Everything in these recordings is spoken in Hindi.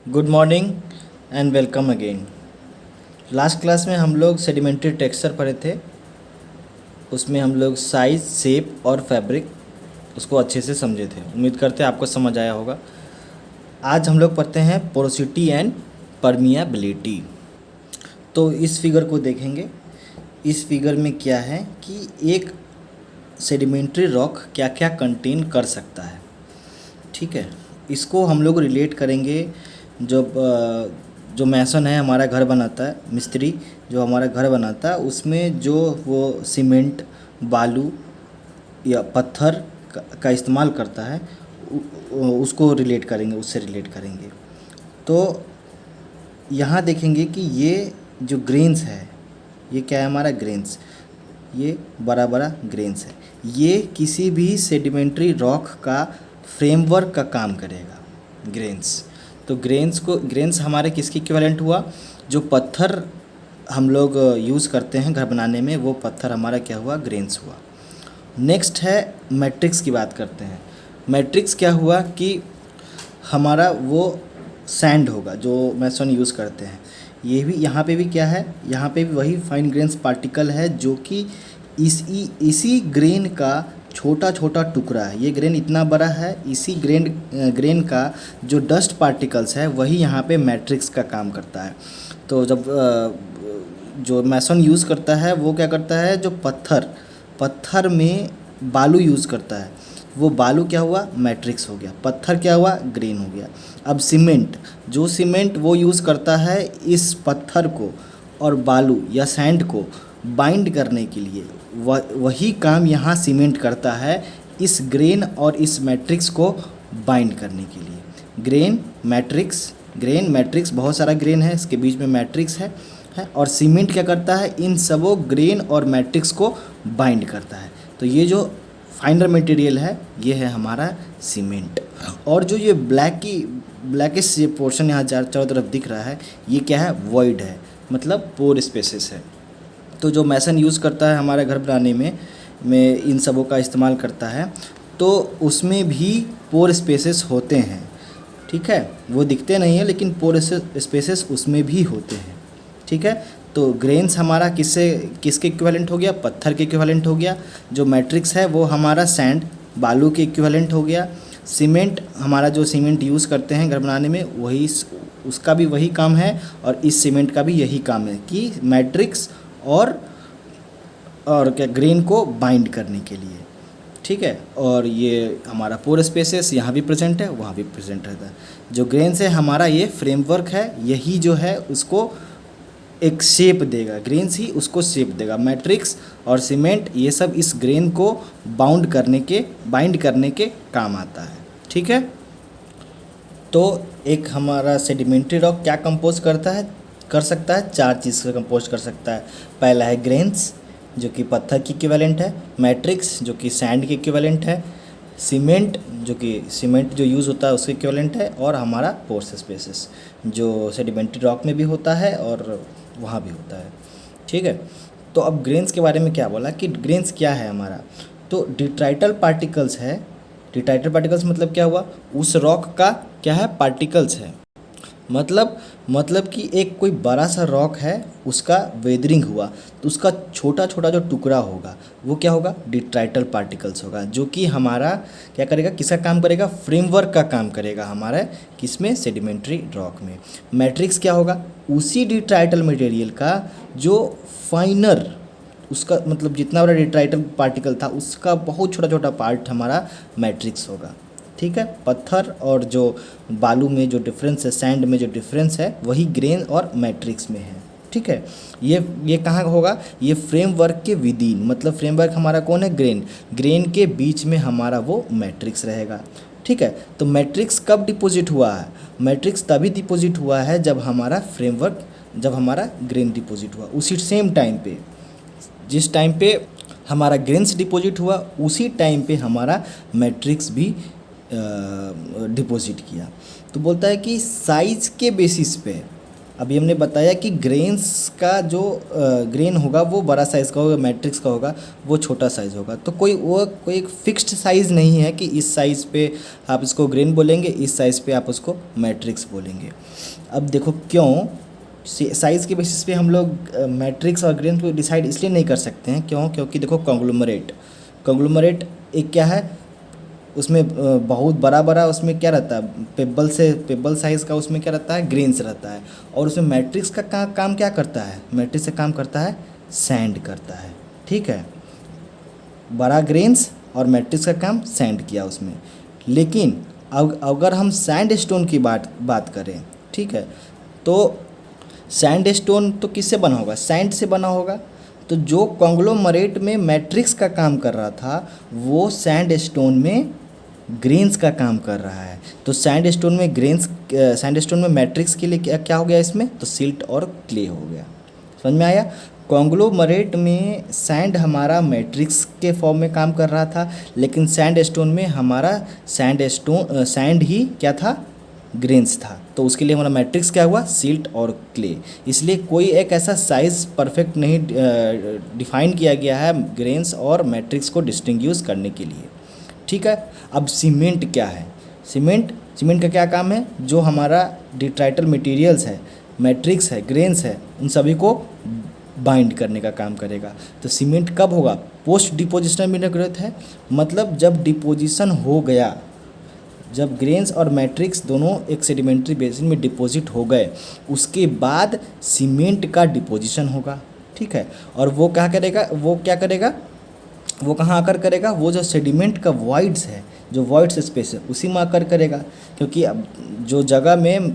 Good morning and welcome again. Last class में हम लोग सेडिमेंट्री टेक्सचर पढ़े थे। उसमें हम लोग साइज, शेप और फैब्रिक उसको अच्छे से समझे थे। उम्मीद करते हैं आपको समझ आया होगा। आज हम लोग पढ़ते हैं पोरोसिटी एंड परमिएबिलिटी। तो इस फिगर को देखेंगे। इस फिगर में क्या है कि एक सेडिमेंट्री रॉक क्या क्या कंटेन कर सकता है। ठीक है, इसको हम लोग रिलेट करेंगे। जो मैसन है, हमारा घर बनाता है, मिस्त्री जो हमारा घर बनाता है, उसमें जो वो सीमेंट, बालू या पत्थर का इस्तेमाल करता है, उसको रिलेट करेंगे, उससे रिलेट करेंगे। तो यहाँ देखेंगे कि ये जो ग्रेन्स है, ये क्या है हमारा ग्रेन्स, ये बड़ा बड़ा ग्रेन्स है। ये किसी भी सेडिमेंट्री रॉक का फ्रेमवर्क का काम करेगा, ग्रेन्स। तो ग्रेन्स हमारे किसकी इक्विवेलेंट हुआ? जो पत्थर हम लोग यूज़ करते हैं घर बनाने में, वो पत्थर हमारा क्या हुआ? ग्रेन्स हुआ। नेक्स्ट है मैट्रिक्स की बात करते हैं। मैट्रिक्स क्या हुआ कि हमारा वो सैंड होगा जो मैसन यूज़ करते हैं। ये भी यहाँ पे भी क्या है? यहाँ पे भी वही फाइन ग्रेन्स पार्टिकल है जो कि इसी ग्रेन का छोटा छोटा टुकड़ा है। ये ग्रेन इतना बड़ा है, इसी ग्रेन का जो डस्ट पार्टिकल्स है वही यहाँ पे मैट्रिक्स का काम करता है। तो जब जो मैसन यूज़ करता है वो क्या करता है, जो पत्थर में बालू यूज़ करता है, वो बालू क्या हुआ? मैट्रिक्स हो गया। पत्थर क्या हुआ? ग्रेन हो गया। अब सीमेंट वो यूज़ करता है इस पत्थर को और बालू या सैंड को बाइंड करने के लिए। वही काम यहाँ सीमेंट करता है, इस ग्रेन और इस मैट्रिक्स को बाइंड करने के लिए। ग्रेन मैट्रिक्स बहुत सारा ग्रेन है, इसके बीच में मैट्रिक्स है। और सीमेंट क्या करता है? इन सबों ग्रेन और मैट्रिक्स को बाइंड करता है। तो ये जो फाइनर मटेरियल है, ये है हमारा सीमेंट। और जो ये ब्लैकिश ये पोर्शन यहाँ चारों तरफ दिख रहा है, ये क्या है? वॉइड है, मतलब पोर स्पेसेस है। तो जो मैसन यूज़ करता है हमारे घर बनाने में इन सबों का इस्तेमाल करता है, तो उसमें भी पोर स्पेसेस होते हैं। ठीक है, वो दिखते नहीं हैं लेकिन पोर स्पेसेस उसमें भी होते हैं। ठीक है, तो ग्रेन्स हमारा किसके इक्विवेलेंट हो गया? पत्थर के इक्विवेलेंट हो गया। जो मैट्रिक्स है वो हमारा सैंड, बालू के इक्विवेलेंट हो गया। सीमेंट, हमारा जो सीमेंट यूज़ करते हैं घर बनाने में, वही उसका भी वही काम है, और इस सीमेंट का भी यही काम है कि मैट्रिक्स और क्या ग्रेन को बाइंड करने के लिए। ठीक है, और ये हमारा पोर स्पेसेस यहाँ भी प्रेजेंट है, वहाँ भी प्रेजेंट रहता है। जो ग्रेन्स है हमारा, ये फ्रेमवर्क है, यही जो है उसको एक शेप देगा। ग्रेन्स ही उसको शेप देगा। मैट्रिक्स और सीमेंट ये सब इस ग्रेन को बाइंड करने के काम आता है। ठीक है, तो एक हमारा सेडिमेंट्री रॉक क्या कंपोज कर सकता है? 4 चीज़ से कंपोज कर सकता है। पहला है ग्रेन्स, जो कि पत्थर की इक्विवेलेंट है। मैट्रिक्स, जो कि सैंड की इक्विवेलेंट है। सीमेंट, जो कि सीमेंट जो यूज़ होता है उसके इक्विवेलेंट है। और हमारा पोर्स स्पेसेस, जो सेडिमेंट्री रॉक में भी होता है और वहाँ भी होता है। ठीक है, तो अब ग्रेन्स के बारे में क्या बोला कि ग्रेन्स क्या है हमारा? तो डिट्राइटल पार्टिकल्स है। डिट्राइटल पार्टिकल्स मतलब क्या हुआ? उस रॉक का क्या है? पार्टिकल्स है। मतलब कि एक कोई बड़ा सा रॉक है, उसका वेदरिंग हुआ तो उसका छोटा छोटा जो टुकड़ा होगा वो क्या होगा? डिट्राइटल पार्टिकल्स होगा, जो कि हमारा क्या करेगा? किसका काम करेगा? फ्रेमवर्क का काम करेगा हमारे किसमें? सेडिमेंट्री रॉक में। मैट्रिक्स क्या होगा? उसी डिट्राइटल मटेरियल का जो फाइनर, उसका मतलब जितना बड़ा डिट्राइटल पार्टिकल था उसका बहुत छोटा छोटा पार्ट हमारा मैट्रिक्स होगा। ठीक है, पत्थर और जो बालू में जो डिफरेंस है, सैंड में जो डिफरेंस है, वही ग्रेन और मैट्रिक्स में है। ठीक है, ये कहाँ होगा? ये फ्रेमवर्क के विदिन, मतलब फ्रेमवर्क हमारा कौन है? ग्रेन के बीच में हमारा वो मैट्रिक्स रहेगा। ठीक है, तो मैट्रिक्स कब डिपॉजिट हुआ है? मैट्रिक्स तभी डिपॉजिट हुआ है जब हमारा ग्रेन डिपॉजिट हुआ। उसी सेम टाइम पे, जिस टाइम पे हमारा ग्रेन्स डिपॉजिट हुआ, उसी टाइम पे हमारा मैट्रिक्स भी डिपॉजिट किया। तो बोलता है कि साइज़ के बेसिस पे अभी हमने बताया कि ग्रेन्स का जो ग्रेन होगा वो बड़ा साइज़ का होगा, मैट्रिक्स का होगा वो छोटा साइज़ होगा। तो कोई एक फिक्स्ड साइज़ नहीं है कि इस साइज़ पे आप इसको ग्रेन बोलेंगे, इस साइज़ पे आप उसको मैट्रिक्स बोलेंगे। अब देखो क्यों साइज़ के बेसिस पे हम लोग मैट्रिक्स और ग्रेन को डिसाइड इसलिए नहीं कर सकते हैं, क्योंकि देखो कॉन्ग्लोमरेट एक क्या है, उसमें बहुत बड़ा बड़ा उसमें क्या रहता है, पेबल साइज़ का उसमें क्या रहता है, ग्रेन्स रहता है। और उसमें मैट्रिक्स का काम क्या करता है, मैट्रिक्स का काम करता है सैंड करता है। ठीक है, बड़ा ग्रेन्स और मैट्रिक्स का काम सैंड किया उसमें। लेकिन अगर हम सैंड स्टोन की बात करें, ठीक है, तो सैंड स्टोन तो किससे बना होगा, सैंड से बना होगा। तो जो कॉन्ग्लोमरेट में मैट्रिक्स का काम कर रहा था वो सैंड स्टोन में ग्रेन्स का काम कर रहा है। तो सैंड स्टोन में मैट्रिक्स के लिए क्या हो गया इसमें, तो सिल्ट और क्ले हो गया। समझ में आया। कॉन्ग्लोमरेट में सैंड हमारा मैट्रिक्स के फॉर्म में काम कर रहा था, लेकिन सैंड स्टोन में हमारा सैंड ही क्या था, ग्रेन्स था। तो उसके लिए हमारा मैट्रिक्स क्या हुआ, सिल्ट और क्ले। इसलिए कोई एक ऐसा साइज़ परफेक्ट नहीं डिफाइन किया गया है ग्रेन्स और मैट्रिक्स को डिस्टिंग्विश करने के लिए। ठीक है। अब सीमेंट क्या है, सीमेंट का क्या काम है, जो हमारा डिट्राइटल मटेरियल्स है, मैट्रिक्स है, ग्रेन्स है, उन सभी को बाइंड करने का काम करेगा। तो सीमेंट कब होगा, पोस्ट डिपोजिशन मिनरल ग्रोथ है, मतलब जब डिपोजिशन हो गया, जब ग्रेन्स और मैट्रिक्स दोनों एक सेडिमेंट्री बेसिन में डिपॉजिट हो गए, उसके बाद सीमेंट का डिपोजिशन होगा। ठीक है। और वो क्या करेगा, वो कहाँ आकर करेगा, वो जो सेडिमेंट का वॉइड्स है, जो वॉइड्स स्पेस है उसी में आकर करेगा। क्योंकि अब जो जगह में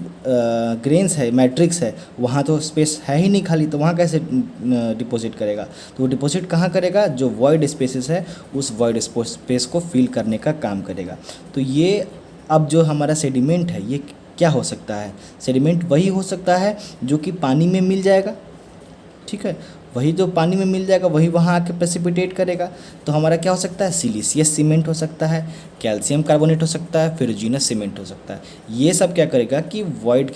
ग्रेन्स है, मैट्रिक्स है, वहाँ तो स्पेस है ही नहीं खाली, तो वहाँ कैसे डिपॉजिट करेगा। तो वो डिपॉजिट कहाँ करेगा, जो वॉइड स्पेसेस है उस वॉइड स्पेस को फिल करने का काम करेगा। तो ये अब जो हमारा सेडिमेंट है ये क्या हो सकता है, सेडिमेंट वही हो सकता है जो कि पानी में मिल जाएगा। ठीक है, वही जो पानी में मिल जाएगा वही वहाँ आके प्रेसिपिटेट करेगा। तो हमारा क्या हो सकता है, सिलिशियस सीमेंट हो सकता है, कैल्शियम कार्बोनेट हो सकता है, फेरुजिनस सीमेंट हो सकता है। ये सब क्या करेगा कि वॉइड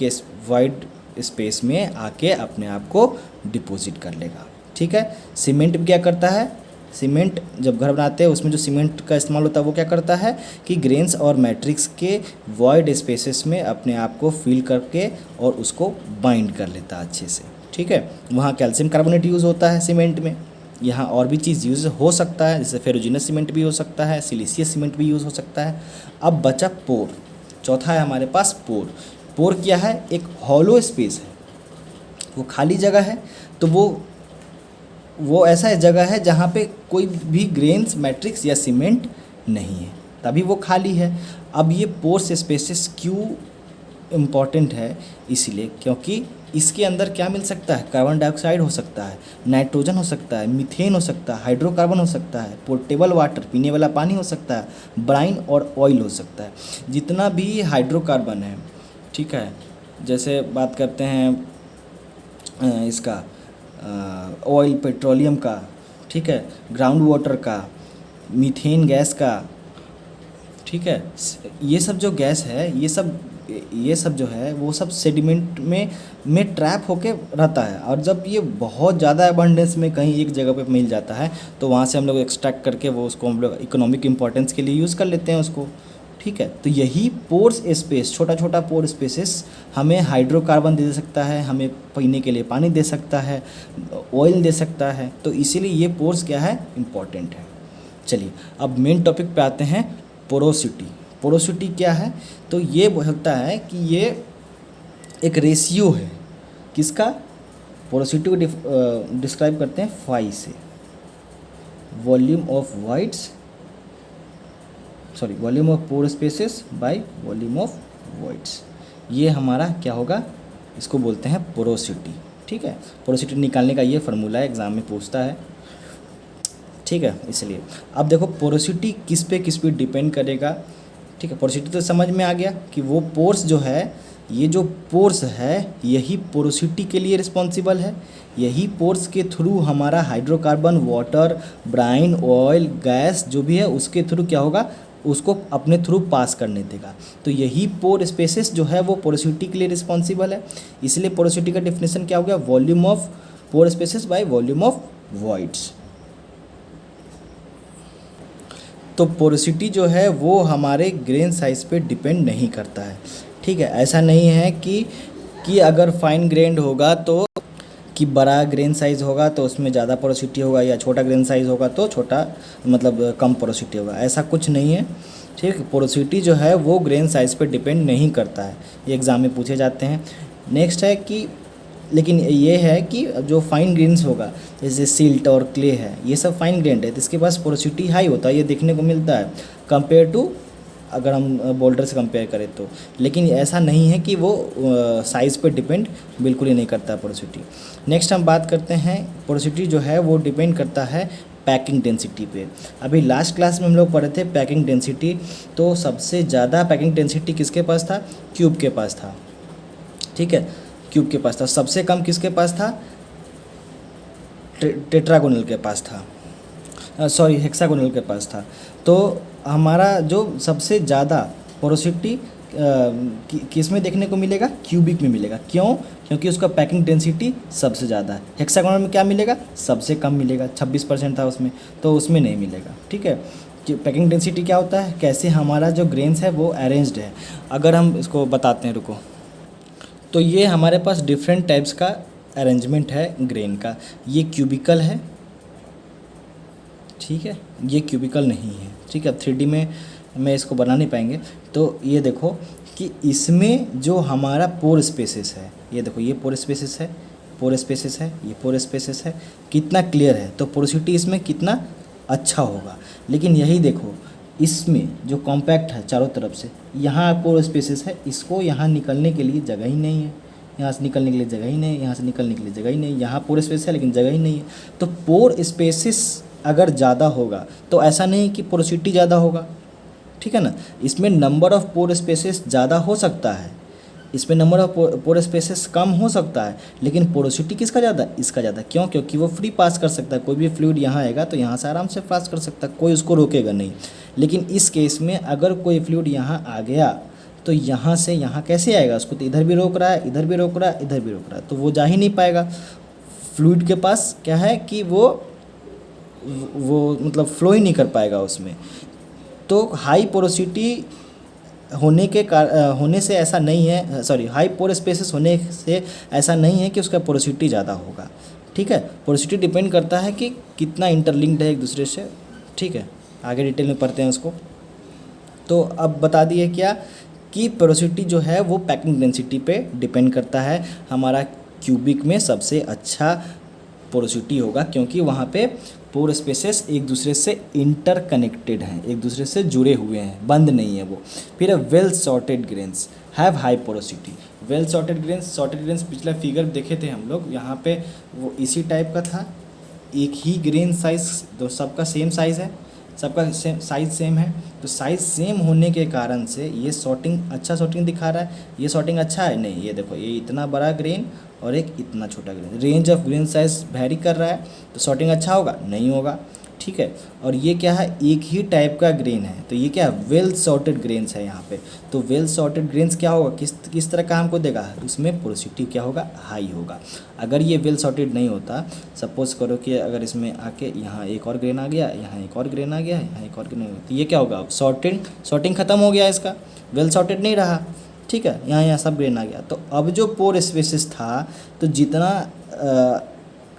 स्पेस में आके अपने आप को डिपॉजिट कर लेगा। ठीक है। सीमेंट भी क्या करता है, सीमेंट जब घर बनाते हैं उसमें जो सीमेंट का इस्तेमाल होता है वो क्या करता है कि ग्रेन्स और मैट्रिक्स के वॉइड स्पेसेस में अपने आप को फिल करके और उसको बाइंड कर लेता है अच्छे से। ठीक है। वहाँ कैल्शियम कार्बोनेट यूज़ होता है सीमेंट में, यहाँ और भी चीज़ यूज़ हो सकता है, जैसे फेरुजिनस सीमेंट भी हो सकता है, सिलिशियस सीमेंट भी यूज़ हो सकता है। अब बचा पोर, चौथा है हमारे पास पोर क्या है, एक हॉलो स्पेस है, वो खाली जगह है। तो वो ऐसा जगह है जहाँ पे कोई भी ग्रेन्स, मैट्रिक्स या सीमेंट नहीं है, तभी वो खाली है। अब ये पोर्स स्पेसेस क्यों इम्पॉर्टेंट है, इसलिए क्योंकि इसके अंदर क्या मिल सकता है, कार्बन डाइऑक्साइड हो सकता है, नाइट्रोजन हो सकता है, मीथेन हो सकता है, हाइड्रोकार्बन हो सकता है, पोर्टेबल वाटर पीने वाला पानी हो सकता है, ब्राइन और ऑयल हो सकता है। जितना भी हाइड्रोकार्बन है, ठीक है, जैसे बात करते हैं इसका ऑयल, पेट्रोलियम का, ठीक है, ग्राउंड वाटर का, मीथेन गैस का, ठीक है, ये सब जो गैस है, ये सब जो है वो सब सेडिमेंट में ट्रैप होके रहता है। और जब ये बहुत ज़्यादा एबंडेंस में कहीं एक जगह पे मिल जाता है तो वहाँ से हम लोग एक्सट्रैक्ट करके वो उसको हम लोग इकोनॉमिक इम्पोर्टेंस के लिए यूज़ कर लेते हैं उसको। ठीक है। तो यही पोर्स स्पेस, छोटा छोटा पोर स्पेसेस हमें हाइड्रोकार्बन दे सकता है, हमें पीने के लिए पानी दे सकता है, ऑयल दे सकता है। तो इसीलिए ये पोर्स क्या है, इम्पॉर्टेंट है। चलिए अब मेन टॉपिक पे आते हैं, पोरोसिटी क्या है। तो ये बोलता है कि ये एक रेशियो है, किसका, पोरोसिटी को डिस्क्राइब करते हैं फाई से, volume of pore spaces by volume of voids. ये हमारा क्या होगा, इसको बोलते हैं पोरोसिटी। ठीक है, पोरोसिटी निकालने का ये फार्मूला है, एग्जाम में पूछता है। ठीक है, इसलिए अब देखो पोरोसिटी किस पे डिपेंड करेगा। ठीक है, पोरोसिटी तो समझ में आ गया कि वो पोर्स जो है, ये जो पोर्स है यही पोरोसिटी के लिए रिस्पॉन्सिबल है। यही पोर्स के थ्रू हमारा hydrocarbon, water, brine, oil, gas जो भी है उसके थ्रू क्या होगा, उसको अपने थ्रू पास करने देगा। तो यही पोर स्पेसेस जो है वो पोरोसिटी के लिए रिस्पॉन्सिबल है। इसलिए पोरोसिटी का डेफिनेशन क्या हो गया, volume of pore spaces by volume of voids. तो पोरोसिटी जो है वो हमारे ग्रेन साइज पे डिपेंड नहीं करता है, ठीक है। ऐसा नहीं है कि अगर फाइन ग्रेन्ड होगा तो कि बड़ा ग्रेन साइज़ होगा तो उसमें ज़्यादा पोरोसिटी होगा, या छोटा ग्रेन साइज़ होगा तो छोटा मतलब कम पोरोसिटी होगा, ऐसा कुछ नहीं है, ठीक है। पोरोसिटी जो है वो ग्रेन साइज़ पे डिपेंड नहीं करता है, ये एग्ज़ाम में पूछे जाते हैं। नेक्स्ट है कि लेकिन ये है कि जो फाइन ग्रेन्स होगा जैसे सिल्ट और क्ले है, ये सब फाइन ग्रेन्ड है तो इसके पास पोरोसिटी हाई होता है, ये देखने को मिलता है कंपेयर टू अगर हम बोल्डर से कंपेयर करें तो। लेकिन ऐसा नहीं है कि वो साइज़ पे डिपेंड बिल्कुल ही नहीं करता पोरोसिटी। नेक्स्ट हम बात करते हैं, पोरोसिटी जो है वो डिपेंड करता है पैकिंग डेंसिटी पे। अभी लास्ट क्लास में हम लोग पढ़े थे पैकिंग डेंसिटी, तो सबसे ज़्यादा पैकिंग डेंसिटी किसके पास था, क्यूब के पास था, ठीक है, क्यूब के पास था। सबसे कम किसके पास था, टेट्रागोनल के पास था, सॉरी हेक्सागोनल के पास था। तो हमारा जो सबसे ज़्यादा पोरोसिटी किस में देखने को मिलेगा, क्यूबिक में मिलेगा। क्यों, क्योंकि उसका पैकिंग डेंसिटी सबसे ज़्यादा है। हेक्सागोनल में क्या मिलेगा, सबसे कम मिलेगा, 26% था उसमें, तो उसमें नहीं मिलेगा, ठीक है। कि पैकिंग डेंसिटी क्या होता है, कैसे हमारा जो ग्रेन्स है वो अरेंज्ड है। अगर हम इसको बताते हैं, रुको, तो ये हमारे पास डिफरेंट टाइप्स का अरेंजमेंट है ग्रेन का। ये क्यूबिकल है, ठीक है, ये क्यूबिकल नहीं है, ठीक है। 3D में इसको बना नहीं पाएंगे। तो ये देखो कि इसमें जो हमारा पोर स्पेसेस है, ये देखो ये पोर स्पेसेस है, पोर स्पेसेस है, ये पोर स्पेसेस है, कितना क्लियर है, तो पोरोसिटी इसमें कितना अच्छा होगा। लेकिन यही देखो इसमें जो कॉम्पैक्ट है चारों तरफ से, यहाँ पोर स्पेसेस है, इसको यहाँ निकलने के लिए जगह ही नहीं है, यहाँ से निकलने के लिए जगह ही नहीं, यहाँ से निकलने के लिए जगह ही नहीं, यहाँ पोर स्पेस है लेकिन जगह ही नहीं है। तो पोर स्पेसेस अगर ज़्यादा होगा तो ऐसा नहीं कि पोरोसिटी ज़्यादा होगा, ठीक है ना। इसमें नंबर ऑफ़ पोर स्पेसेस ज़्यादा हो सकता है, इसमें नंबर ऑफ पोर स्पेसेस कम हो सकता है, लेकिन पोरोसिटी किसका ज़्यादा, इसका ज़्यादा। क्यों, क्योंकि वो फ्री पास कर सकता है, कोई भी फ्लूइड यहाँ आएगा तो यहाँ से आराम से पास कर सकता है, कोई उसको रोकेगा नहीं। लेकिन इस केस में अगर कोई फ्लूइड यहाँ आ गया तो यहाँ से यहाँ कैसे आएगा, उसको तो इधर भी रोक रहा है, इधर भी रोक रहा है, इधर भी रोक रहा है, तो वो जा ही नहीं पाएगा। फ्लूइड के पास क्या है कि वो मतलब फ्लो ही नहीं कर पाएगा उसमें। तो हाई पोरोसिटी होने से ऐसा नहीं है, सॉरी, हाई पोर स्पेसेस होने से ऐसा नहीं है कि उसका पोरोसिटी ज़्यादा होगा, ठीक है। पोरोसिटी डिपेंड करता है कि कितना इंटरलिंक्ड है एक दूसरे से, ठीक है। आगे डिटेल में पढ़ते हैं उसको। तो अब बता दिए क्या कि पोरोसिटी जो है वो पैकिंग डेंसिटी पे डिपेंड करता है। हमारा क्यूबिक में सबसे अच्छा पोरोसिटी होगा क्योंकि वहाँ पे पोर स्पेसेस एक दूसरे से इंटरकनेक्टेड हैं, एक दूसरे से जुड़े हुए हैं, बंद नहीं है वो। फिर well sorted grains have high porosity. Well sorted grains पिछला फिगर देखे थे हम लोग, यहाँ पे वो इसी टाइप का था, एक ही ग्रेन साइज, तो सबका सेम साइज़ है, सबका सेम साइज़ सेम है। तो साइज़ सेम होने के कारण से ये सॉर्टिंग अच्छा सॉर्टिंग दिखा रहा है। ये सॉर्टिंग अच्छा है नहीं, ये देखो ये इतना बड़ा ग्रेन और एक इतना छोटा grain, range of grain size very कर रहा है, तो सॉर्टिंग अच्छा होगा नहीं होगा, ठीक है। और ये क्या है, एक ही टाइप का ग्रेन है, तो ये क्या है, वेल सॉर्टेड ग्रेन्स है यहाँ पे। तो वेल सॉर्टेड ग्रेन्स क्या होगा, किस तरह का हमको देगा, उसमें पोरोसिटी क्या होगा, हाई होगा। अगर ये वेल सॉर्टेड नहीं होता, सपोज करो कि अगर इसमें आके यहाँ एक और ग्रेन आ गया, यहाँ एक और ग्रेन आ गया, यहाँ एक और ग्रेन आ गया, तो ये क्या होगा, सॉर्टिंग ख़त्म हो गया इसका, वेल सॉर्टेड नहीं रहा, ठीक है। यहाँ सब ग्रेन आ गया। तो अब जो पोर स्पेसेस था, तो जितना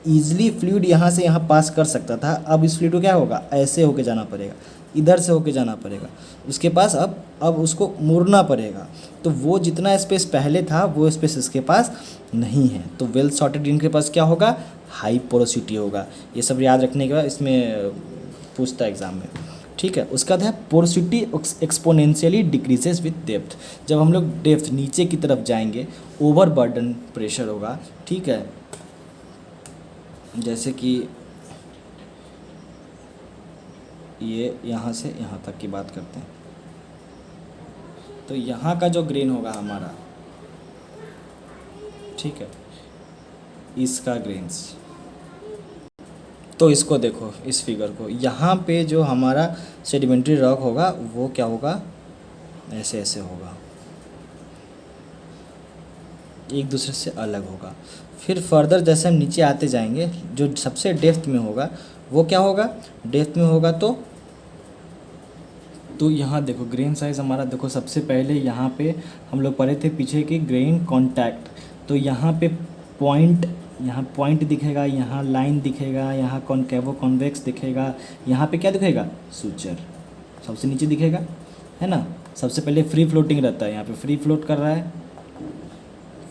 ईजिली फ्लूइड यहाँ से यहाँ पास कर सकता था, अब इस फ्लूइड को क्या होगा, ऐसे होके जाना पड़ेगा, इधर से होके जाना पड़ेगा उसके पास, अब उसको मुड़ना पड़ेगा। तो वो जितना स्पेस पहले था वो स्पेस इसके पास नहीं है। तो वेल सॉर्टेड इनके पास क्या होगा, हाई पोरोसिटी होगा। ये सब याद रखने के बाद इसमें पूछता है एग्ज़ाम में, ठीक है। उसका है porosity exponentially decreases with depth. जब हम लोग डेप्थ नीचे की तरफ जाएंगे, ओवर बर्डन प्रेशर होगा, ठीक है। जैसे कि ये यहाँ से यहाँ तक की बात करते हैं, तो यहाँ का जो ग्रेन होगा हमारा, ठीक है, इसका ग्रेन्स, तो इसको देखो, इस फिगर को, यहाँ पे जो हमारा सेडिमेंट्री रॉक होगा वो क्या होगा, ऐसे ऐसे होगा, एक दूसरे से अलग होगा। फिर फर्दर जैसे हम नीचे आते जाएंगे, जो सबसे डेप्थ में होगा वो क्या होगा, डेप्थ में होगा तो यहाँ देखो ग्रेन साइज़ हमारा, देखो सबसे पहले यहाँ पे हम लोग पढ़े थे पीछे की ग्रेन कांटेक्ट, तो यहाँ पे पॉइंट, यहाँ पॉइंट दिखेगा, यहाँ लाइन दिखेगा, यहाँ कॉन्केवो कॉन्वेक्स दिखेगा, यहाँ पे क्या दिखेगा, सूचर सबसे नीचे दिखेगा, है ना। सबसे पहले फ्री फ्लोटिंग रहता है, यहाँ पे फ्री फ्लोट कर रहा है,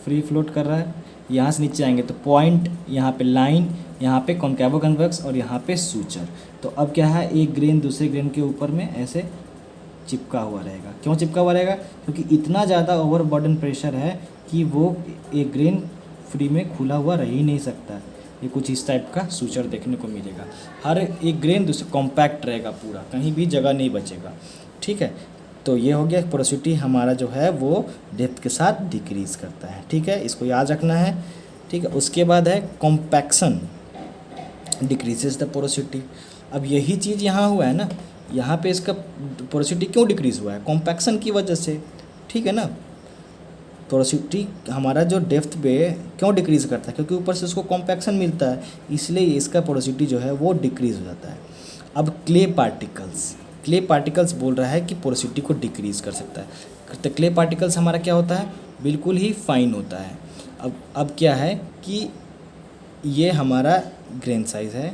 फ्री फ्लोट कर रहा है। यहाँ से नीचे आएंगे तो पॉइंट, यहाँ पे लाइन, यहाँ पे कॉन्केवो कॉन्वेक्स और यहाँ पे सूचर। तो अब क्या है, एक ग्रेन दूसरे ग्रेन के ऊपर में ऐसे चिपका हुआ रहेगा। क्यों चिपका हुआ रहेगा, क्योंकि इतना ज़्यादा ओवरबर्डन प्रेशर है कि वो एक ग्रेन फ्री में खुला हुआ रह ही नहीं सकता। ये कुछ इस टाइप का सूचर देखने को मिलेगा। हर एक ग्रेन दूसरे कॉम्पैक्ट रहेगा पूरा, कहीं भी जगह नहीं बचेगा, ठीक है। तो ये हो गया, पोरोसिटी हमारा जो है वो डेप्थ के साथ डिक्रीज़ करता है, ठीक है, इसको याद रखना है, ठीक है। उसके बाद है कॉम्पैक्शन, डिक्रीजेस द पोरोसिटी। अब यही चीज़ यहाँ हुआ है ना, यहाँ पे इसका पोरोसिटी क्यों डिक्रीज़ हुआ है, कॉम्पैक्शन की वजह से, ठीक है ना। पोरोसिटी हमारा जो डेप्थ पे क्यों डिक्रीज़ करता है, क्योंकि ऊपर से उसको कॉम्पैक्शन मिलता है, इसलिए इसका पोरोसिटी जो है वो डिक्रीज़ हो जाता है। अब क्ले पार्टिकल्स बोल रहा है कि पोरोसिटी को डिक्रीज़ कर सकता है। तो क्ले पार्टिकल्स हमारा क्या होता है, बिल्कुल ही फाइन होता है। अब क्या है कि ये हमारा ग्रेन साइज़ है,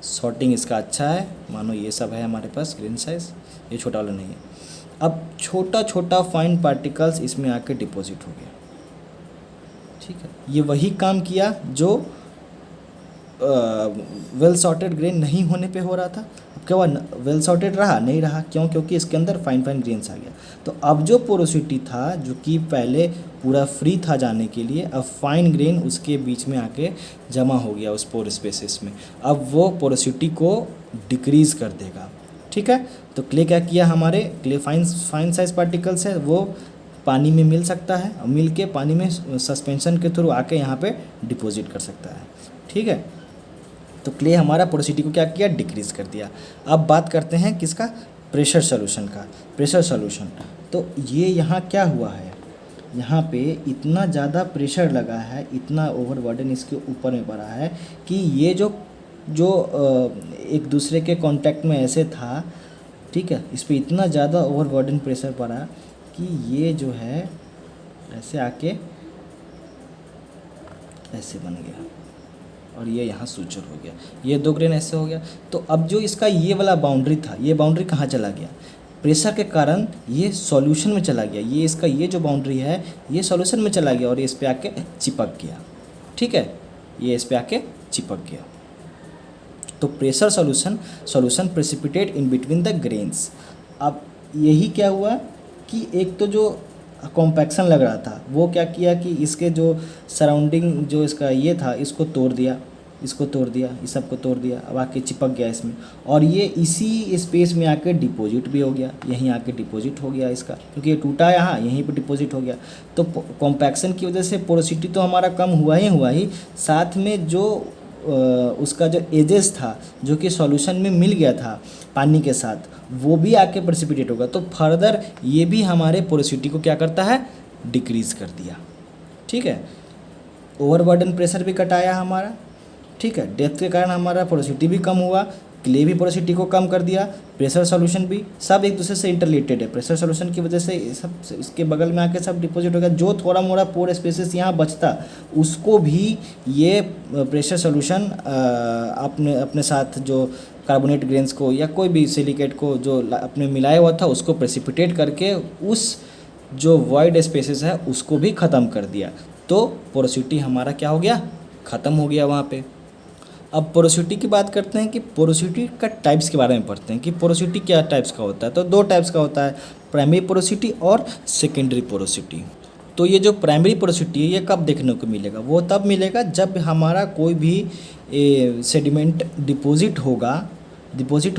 सॉर्टिंग इसका अच्छा है, मानो ये सब है हमारे पास ग्रेन साइज़, ये छोटा वाला नहीं है। अब छोटा छोटा फाइन पार्टिकल्स इसमें आके डिपॉजिट हो गया, ठीक है। ये वही काम किया जो वेल सॉर्टेड ग्रेन नहीं होने पे हो रहा था। अब क्या हुआ, वेल सॉर्टेड रहा नहीं रहा, क्यों, क्योंकि इसके अंदर फाइन ग्रेन्स आ गया। तो अब जो पोरोसिटी था, जो कि पहले पूरा फ्री था जाने के लिए, अब फाइन ग्रेन उसके बीच में आके जमा हो गया उस पोर स्पेसिस में, अब वो पोरोसिटी को डिक्रीज़ कर देगा, ठीक है। तो क्ले क्या किया, हमारे क्ले फाइन साइज पार्टिकल्स है, वो पानी में मिल सकता है, और मिल के पानी में सस्पेंशन के थ्रू आके यहाँ पे डिपॉजिट कर सकता है, ठीक है। तो क्ले हमारा पोरोसिटी को क्या किया, डिक्रीज़ कर दिया। अब बात करते हैं किसका, प्रेशर सॉल्यूशन का। प्रेशर सॉल्यूशन, तो ये यहाँ क्या हुआ है, यहाँ पे इतना ज़्यादा प्रेशर लगा है, इतना ओवरबर्डन इसके ऊपर में पड़ा है कि ये जो एक दूसरे के कांटेक्ट में ऐसे था, ठीक है, इस पर इतना ज़्यादा ओवरबर्डन प्रेशर पड़ा कि ये जो है ऐसे आके ऐसे बन गया, और ये यहाँ सूचर हो गया, ये दो ग्रेन ऐसे हो गया। तो अब जो इसका ये वाला बाउंड्री था, ये बाउंड्री कहाँ चला गया, प्रेशर के कारण ये सॉल्यूशन में चला गया, ये इसका ये जो बाउंड्री है ये सॉल्यूशन में चला गया और ये इस पे आके चिपक गया, ठीक है, ये इस पे आके चिपक गया। तो pressure solution precipitate in between the grains. अब यही क्या हुआ कि एक तो जो कॉम्पैक्शन लग रहा था वो क्या किया कि इसके जो सराउंडिंग जो इसका ये था इसको तोड़ दिया, इसको तोड़ दिया, इस सब को तोड़ दिया, अब आके चिपक गया इसमें, और ये इसी स्पेस में आके डिपॉजिट भी हो गया, यहीं आके डिपॉजिट हो गया इसका, क्योंकि ये टूटा यहाँ, यहीं पे डिपॉजिट हो गया। तो कॉम्पैक्शन की वजह से पोरोसिटी तो हमारा कम हुआ ही, साथ में जो उसका जो एजेस था जो कि सॉल्यूशन में मिल गया था पानी के साथ, वो भी आके प्रेसिपिटेट होगा। तो फर्दर ये भी हमारे पोरोसिटी को क्या करता है, डिक्रीज़ कर दिया, ठीक है। ओवरबर्डन प्रेशर भी घटाया हमारा, ठीक है, डेप्थ के कारण हमारा पोरोसिटी भी कम हुआ, क्ले भी पोरोसिटी को कम कर दिया, प्रेशर सॉल्यूशन भी, सब एक दूसरे से इंटरलेटेड है। प्रेशर सॉल्यूशन की वजह से सब इसके बगल में आके सब डिपॉजिट हो गया, जो थोड़ा मोड़ा पोर स्पेसेस यहाँ बचता उसको भी ये प्रेशर सॉल्यूशन अपने साथ जो कार्बोनेट ग्रेन्स को या कोई भी सिलिकेट को जो अपने मिलाया हुआ था उसको प्रेसिपिटेट करके उस जो वॉइड स्पेसेस है उसको भी ख़त्म कर दिया। तो पोरोसिटी हमारा क्या हो गया, ख़त्म हो गया वहाँ पे। अब पोरोसिटी की बात करते हैं कि पोरोसिटी का टाइप्स के बारे में पढ़ते हैं कि पोरोसिटी क्या टाइप्स का होता है। तो दो टाइप्स का होता है, प्राइमरी पोरोसिटी और सेकेंडरी पोरोसिटी। तो ये जो प्राइमरी पोरोसिटी है ये कब देखने को मिलेगा, वो तब मिलेगा जब हमारा कोई भी सेडिमेंट डिपॉजिट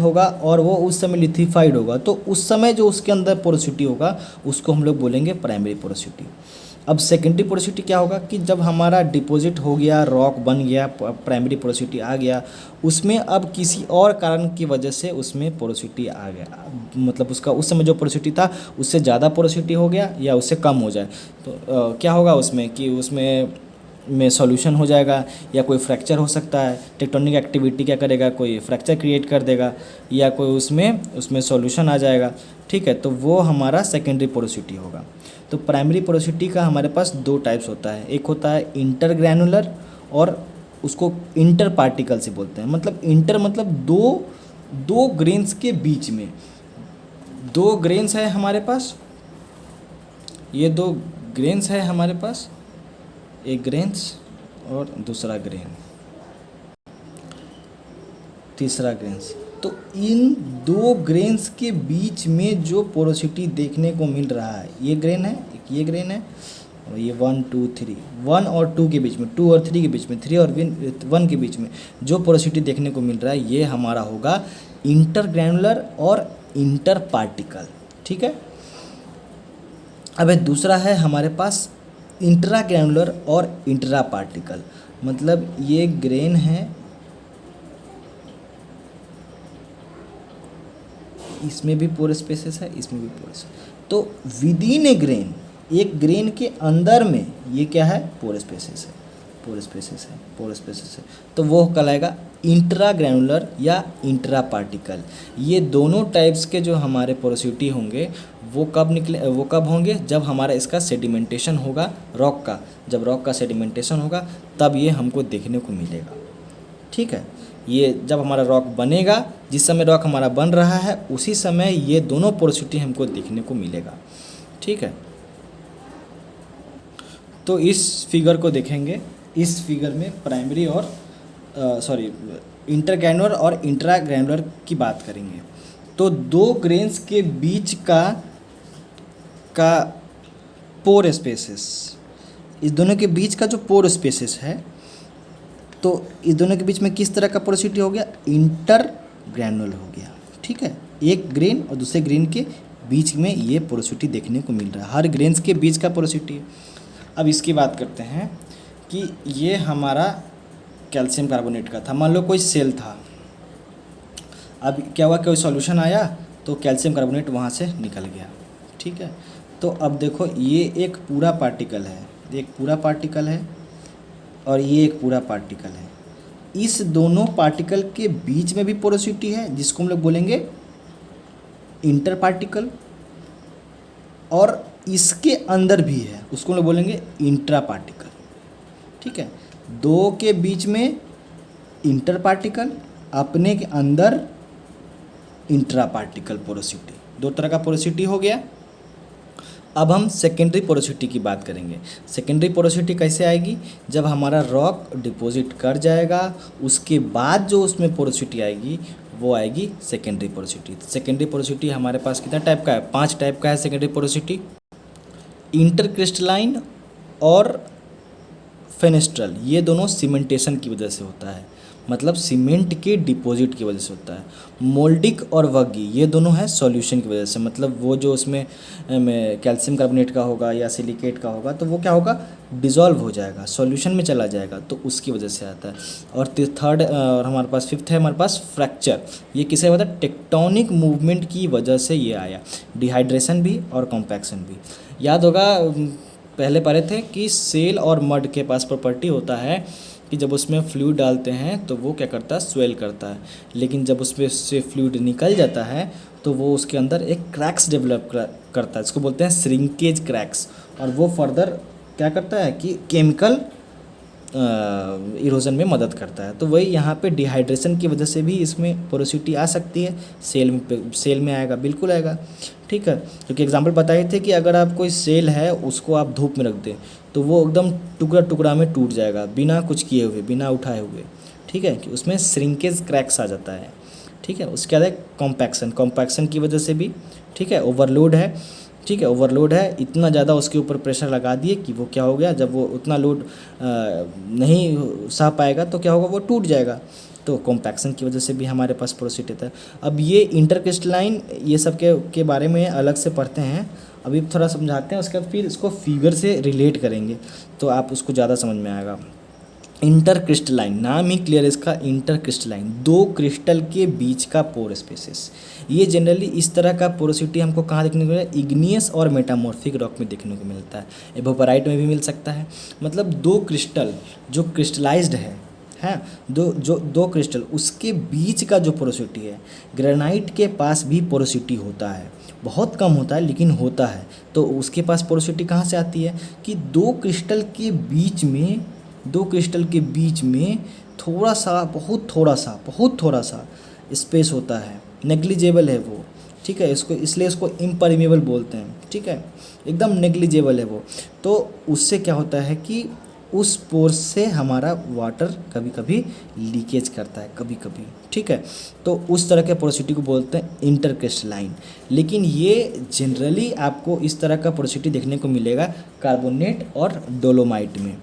होगा और वो उस समय लिथिफाइड होगा, तो उस समय जो उसके अंदर पोरोसिटी होगा उसको हम लोग बोलेंगे प्राइमरी पोरोसिटी। अब सेकेंडरी पोरोसिटी क्या होगा कि जब हमारा डिपॉजिट हो गया, रॉक बन गया, प्राइमरी पोरोसिटी आ गया, उसमें अब किसी और कारण की वजह से उसमें पोरोसिटी आ गया, मतलब उसका उस समय जो पोरोसिटी था उससे ज़्यादा पोरोसिटी हो गया या उससे कम हो जाए, तो क्या होगा उसमें कि उसमें सॉल्यूशन हो जाएगा, या कोई फ्रैक्चर हो सकता है। टेक्टोनिक एक्टिविटी क्या करेगा, कोई फ्रैक्चर क्रिएट कर देगा, या कोई उसमें सॉल्यूशन आ जाएगा। ठीक है, तो वो हमारा सेकेंडरी पोरोसिटी होगा। तो प्राइमरी पोरोसिटी का हमारे पास दो टाइप्स होता है, एक होता है इंटरग्रैनुलर और उसको इंटर पार्टिकल से बोलते हैं। मतलब इंटर मतलब दो ग्रेन्स के बीच में, दो ग्रेन्स है हमारे पास, ये दो ग्रेन्स है हमारे पास, एक ग्रेन्स और दूसरा ग्रेन, तीसरा ग्रेन्स। तो इन दो ग्रेन्स के बीच में जो पोरोसिटी देखने को मिल रहा है, ये ग्रेन है, एक ये ग्रेन है, और ये 1 2 3, 1 और 2 के बीच में, 2 और 3 के बीच में, 3 और 1 के बीच में जो पोरोसिटी देखने को मिल रहा है, ये हमारा होगा इंटरग्रैनुलर और इंटर पार्टिकल। ठीक है। अब दूसरा है हमारे पास इंट्राग्रैनुलर और इंट्रा पार्टिकल। मतलब ये ग्रेन है, इसमें भी पोर स्पेसेस है, इसमें भी पोर स्पेसेस, तो विद इन ए ग्रेन, एक ग्रेन के अंदर में ये क्या है, पोर स्पेसेस है, पोर स्पेसेस है, पोर स्पेसेस है। तो वो कहलाएगा इंट्राग्रैनुलर या इंट्रा पार्टिकल। ये दोनों टाइप्स के जो हमारे पोरोसिटी होंगे वो कब होंगे, जब हमारा इसका सेडिमेंटेशन होगा रॉक का। जब रॉक का सेडिमेंटेशन होगा तब ये हमको देखने को मिलेगा। ठीक है, ये जब हमारा रॉक बनेगा, जिस समय रॉक हमारा बन रहा है उसी समय ये दोनों पोरोसिटी हमको देखने को मिलेगा। ठीक है, तो इस फिगर को देखेंगे। इस फिगर में प्राइमरी और इंटरग्रैनुलर और इंट्राग्रैनुलर की बात करेंगे। तो दो ग्रेन्स के बीच का पोर स्पेसेस, इस दोनों के बीच का जो पोर स्पेसेस है, तो इस दोनों के बीच में किस तरह का पोरोसिटी हो गया, इंटरग्रैनुलर हो गया। ठीक है, एक ग्रेन और दूसरे ग्रेन के बीच में ये पोरोसिटी देखने को मिल रहा है, हर ग्रेन्स के बीच का पोरोसिटी। अब इसकी बात करते हैं कि ये हमारा कैल्शियम कार्बोनेट का था। मान लो कोई सेल था, अब क्या हुआ, कोई सॉल्यूशन आया तो कैल्शियम कार्बोनेट वहाँ से निकल गया। ठीक है, तो अब देखो ये एक पूरा पार्टिकल है, एक पूरा पार्टिकल है और ये एक पूरा पार्टिकल है। इस दोनों पार्टिकल के बीच में भी पोरोसिटी है, जिसको हम लोग बोलेंगे इंटर पार्टिकल, और इसके अंदर भी है, उसको हम लोग बोलेंगे इंट्रा पार्टिकल। ठीक है, दो के बीच में इंटर पार्टिकल, अपने के अंदर इंट्रा पार्टिकल पोरोसिटी, दो तरह का पोरोसिटी हो गया। अब हम सेकेंडरी पोरोसिटी की बात करेंगे। सेकेंडरी पोरोसिटी कैसे आएगी, जब हमारा रॉक डिपॉजिट कर जाएगा उसके बाद जो उसमें पोरोसिटी आएगी वो आएगी सेकेंडरी पोरोसिटी। सेकेंडरी पोरोसिटी हमारे पास कितना टाइप का है, 5 टाइप का है सेकेंडरी पोरोसिटी। इंटरक्रिस्टलाइन और फेनेस्ट्रल, ये दोनों सीमेंटेशन की वजह से होता है, मतलब सीमेंट के डिपॉजिट की वजह से होता है। मोल्डिक और वग्गी, ये दोनों है सॉल्यूशन की वजह से, मतलब वो जो उसमें कैल्शियम कार्बोनेट का होगा या सिलिकेट का होगा तो वो क्या होगा, डिज़ोल्व हो जाएगा, सॉल्यूशन में चला जाएगा, तो उसकी वजह से आता है। और थर्ड और हमारे पास फिफ्थ है हमारे पास फ्रैक्चर। ये किसे होता है, टेक्टोनिक मूवमेंट की वजह से ये आया, डिहाइड्रेशन भी और कॉम्पैक्शन भी। याद होगा पहले पढ़े थे कि सेल और मड के पास प्रॉपर्टी होता है कि जब उसमें फ्लूइड डालते हैं तो वो क्या करता है, स्वेल करता है, लेकिन जब उसमें से फ्लूइड निकल जाता है तो वो उसके अंदर एक क्रैक्स डेवलप करता है, इसको बोलते हैं श्रिंकेज क्रैक्स। और वो फर्दर क्या करता है कि केमिकल इरोजन में मदद करता है। तो वही यहाँ पे डिहाइड्रेशन की वजह से भी इसमें पोरोसिटी आ सकती है, सेल में आएगा, बिल्कुल आएगा। ठीक है, क्योंकि एग्जांपल बताए थे कि अगर आप कोई सेल है उसको आप धूप में रख दें तो वो एकदम टुकड़ा टुकड़ा में टूट जाएगा बिना कुछ किए हुए, बिना उठाए हुए। ठीक है, कि उसमें श्रिंकेज क्रैक्स आ जाता है। ठीक है, उसके बाद है कॉम्पैक्शन की वजह से भी। ठीक है, ओवरलोड है। ठीक है, ओवरलोड है, इतना ज़्यादा उसके ऊपर प्रेशर लगा दिए कि वो क्या हो गया, जब वो उतना लोड नहीं सह पाएगा तो क्या होगा, वो टूट जाएगा। तो कॉम्पैक्शन की वजह से भी हमारे पास पोरोसिटी होता है। अब ये इंटरक्रिस्टलाइन ये सब के बारे में अलग से पढ़ते हैं। अभी थोड़ा समझाते हैं, उसके बाद फिर इसको फिगर से रिलेट करेंगे तो आप उसको ज़्यादा समझ में आएगा। इंटर क्रिस्टलाइन, नाम ही क्लियर इसका, इंटर क्रिस्टलाइन, दो क्रिस्टल के बीच का पोर स्पेसेस। ये जनरली इस तरह का पोरोसिटी हमको कहाँ देखने को मिलता है? इग्नियस और मेटामॉर्फिक रॉक में देखने को मिलता है, एवोपराइट में भी मिल सकता है। मतलब दो क्रिस्टल जो क्रिस्टलाइज्ड है दो क्रिस्टल, उसके बीच का जो पोरोसिटी है, ग्रेनाइट के पास भी पोरोसिटी होता है, बहुत कम होता है लेकिन होता है। तो उसके पास पोरोसिटी कहाँ से आती है कि दो क्रिस्टल के बीच में थोड़ा सा, बहुत थोड़ा सा स्पेस होता है, नेग्लिजेबल है वो, ठीक है। इसको इसलिए इसको इम्परमेबल बोलते हैं, ठीक है, एकदम नेग्लिजेबल है वो। तो उससे क्या होता है कि उस पोर से हमारा वाटर कभी कभी लीकेज करता है, कभी कभी, ठीक है। तो उस तरह के पोरोसिटी को बोलते हैं इंटरक्रिस्टलाइन। लेकिन ये जनरली आपको इस तरह का पोरोसिटी देखने को मिलेगा कार्बोनेट और डोलोमाइट में,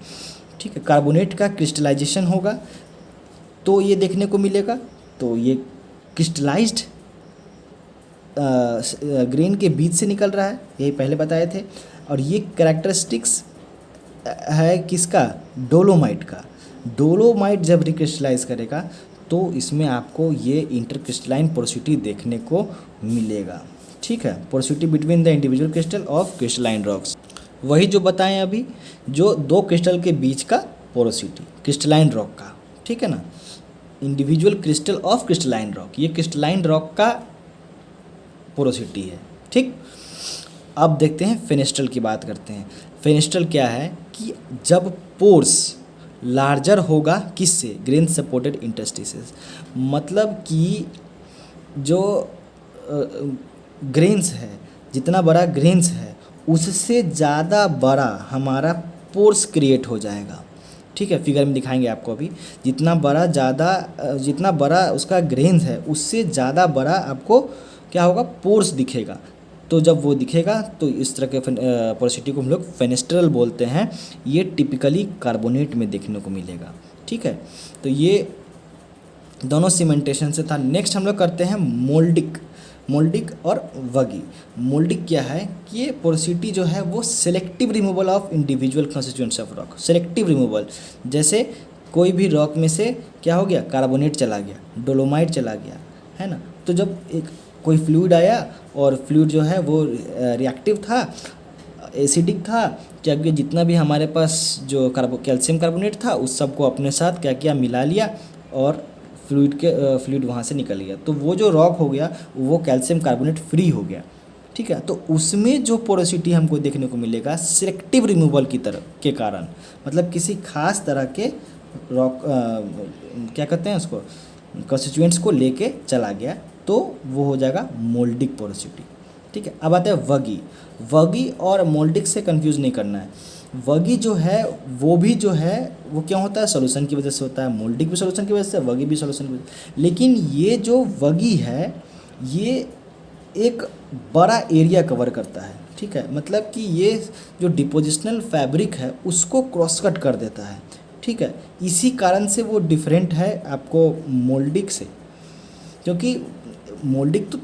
ठीक है। कार्बोनेट का क्रिस्टलाइजेशन होगा तो ये देखने को मिलेगा, तो ये क्रिस्टलाइज्ड ग्रेन के बीच से निकल रहा है, यही पहले बताए थे। और ये कैरेक्टरिस्टिक्स है किसका? डोलोमाइट का। डोलोमाइट जब रिक्रिस्टलाइज करेगा तो इसमें आपको ये इंटरक्रिस्टलाइन पोरोसिटी देखने को मिलेगा, ठीक है। Porosity between the individual crystal of crystalline rocks, वही जो बताएं अभी, जो दो क्रिस्टल के बीच का पोरोसिटी क्रिस्टलाइन रॉक का, ठीक है ना। Individual crystal of crystalline rock, ये क्रिस्टलाइन रॉक का पोरोसिटी है, ठीक। अब देखते हैं फेनेस्ट्रल की बात करते हैं। फेनेस्ट्रल क्या है कि जब पोर्स लार्जर होगा किससे? ग्रेन सपोर्टेड इंटरस्टिसेस, मतलब कि जो ग्रेन्स है, जितना बड़ा ग्रेन्स है उससे ज़्यादा बड़ा हमारा पोर्स क्रिएट हो जाएगा, ठीक है। फिगर में दिखाएंगे आपको अभी, जितना बड़ा उसका ग्रेन्स है उससे ज़्यादा बड़ा आपको क्या होगा? पोर्स दिखेगा। तो जब वो दिखेगा तो इस तरह के पोरोसिटी को हम लोग फेनेस्ट्रल बोलते हैं। ये टिपिकली कार्बोनेट में देखने को मिलेगा, ठीक है। तो ये दोनों सीमेंटेशन से था। नेक्स्ट हम लोग करते हैं मोल्डिक और वगी। मोल्डिक क्या है कि ये पोरोसिटी जो है वो selective removal of individual constituents of rock, selective removal. जैसे कोई भी रॉक में से क्या हो गया? कार्बोनेट चला गया, डोलोमाइट चला गया, है ना। तो जब एक कोई फ्लूइड आया और फ्लूइड जो है वो रिएक्टिव था, एसिडिक था, क्या किया? जितना भी हमारे पास जो कैल्शियम कार्बोनेट था उस सब को अपने साथ क्या किया? मिला लिया और फ्लूइड वहाँ से निकल गया। तो वो जो रॉक हो गया वो कैल्शियम कार्बोनेट फ्री हो गया, ठीक है। तो उसमें जो पोरोसिटी हमको देखने को मिलेगा सिलेक्टिव रिमूवल के कारण, मतलब किसी खास तरह के रॉक क्या कहते हैं उसको, कंस्टिट्यूएंट्स को लेके चला गया, तो वो हो जाएगा मोल्डिक पोरोसिटी, ठीक है। अब आते हैं वगी और मोल्डिक से कंफ्यूज नहीं करना है। वगी जो है वो क्या होता है? सॉल्यूशन की वजह से होता है। मोल्डिक भी सॉल्यूशन की वजह से, वगी भी सॉल्यूशन की वजह से। लेकिन ये जो वगी है ये एक बड़ा एरिया कवर करता है, ठीक है। मतलब कि ये जो डिपोजिशनल फैब्रिक है उसको क्रॉस कट कर देता है, ठीक है। इसी कारण से वो डिफरेंट है आपको मोल्डिक से, क्योंकि मोल्डिक तो